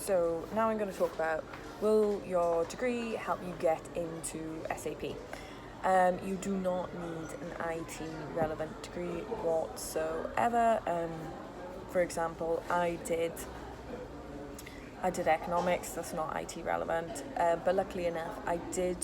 So now I'm going to talk about, will your degree help you get into SAP? You do not need an IT relevant degree whatsoever. For example, I did economics, that's not IT relevant, but luckily enough I did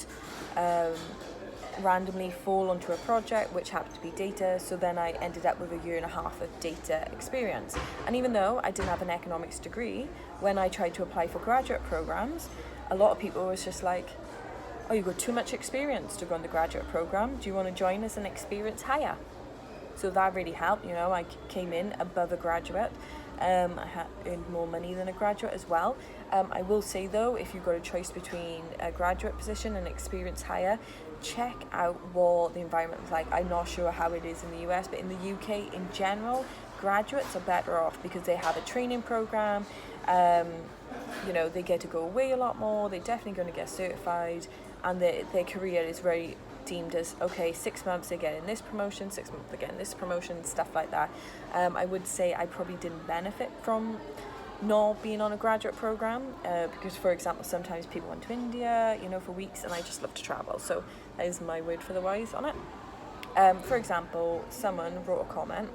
randomly fall onto a project which happened to be data, so then I ended up with a 1.5 years of data experience. And even though I didn't have an economics degree, when I tried to apply for graduate programs, a lot of people was just like, oh, you've got too much experience to go on the graduate program, do you want to join as an experienced hire? So that really helped, I came in above a graduate. I had earned more money than a graduate as well. I will say though, if you've got a choice between a graduate position and experienced hire, check out what the environment is like. I'm not sure how it is in the US, but in the UK in general, graduates are better off because they have a training program. They get to go away a lot more. They're definitely going to get certified, and their career is very deemed as, okay, 6 months they're getting this promotion, 6 months they're getting this promotion, stuff like that. I would say I probably didn't benefit from not being on a graduate program because, for example, sometimes people went to India, for weeks, and I just love to travel. So that is my word for the wise on it. For example, someone wrote a comment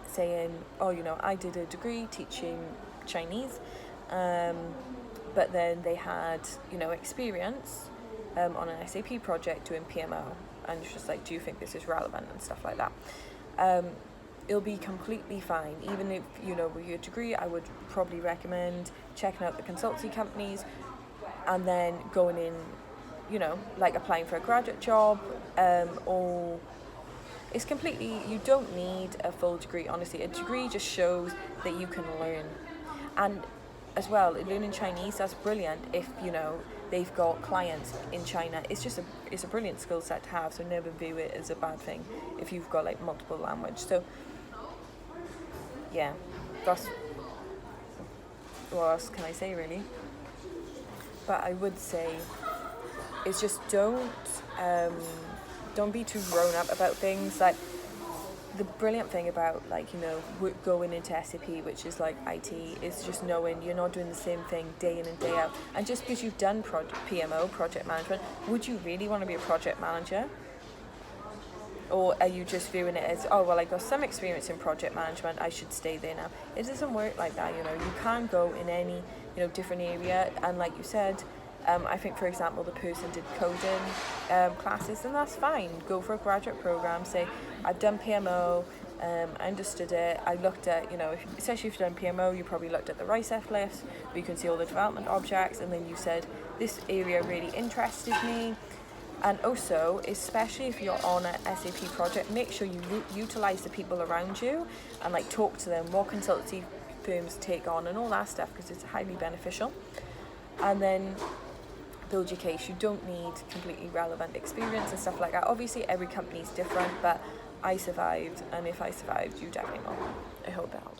saying, oh, I did a degree teaching Chinese, but then they had, experience on an SAP project doing PMO, and it's just like, do you think this is relevant and stuff like that? It'll be completely fine. Even if, with your degree, I would probably recommend checking out the consultancy companies and then going in, like applying for a graduate job, or it's completely, you don't need a full degree, honestly. A degree just shows that you can learn. And as well, learning Chinese, that's brilliant if, they've got clients in China. It's a brilliant skill set to have, so never view it as a bad thing if you've got like multiple language. So yeah, that's, what else can I say really? But I would say is just don't be too grown up about things. Like, the brilliant thing about going into SAP, which is like IT, is just knowing you're not doing the same thing day in and day out. And just because you've done PMO, project management, would you really want to be a project manager? Or are you just viewing it as, oh, well, I got some experience in project management, I should stay there now? It doesn't work like that, You can go in any, different area. And like you said, I think, for example, the person did coding classes, and that's fine. Go for a graduate program, say, I've done PMO, I understood it, I looked at, especially if you've done PMO, you probably looked at the RICE list, where you can see all the development objects, and then you said, this area really interested me. And also, especially if you're on an SAP project, make sure you utilize the people around you and talk to them, what consultancy firms take on and all that stuff, because it's highly beneficial. And then build your case. You don't need completely relevant experience and stuff like that. Obviously, every company is different, but I survived, and if I survived, you definitely will. I hope it helps.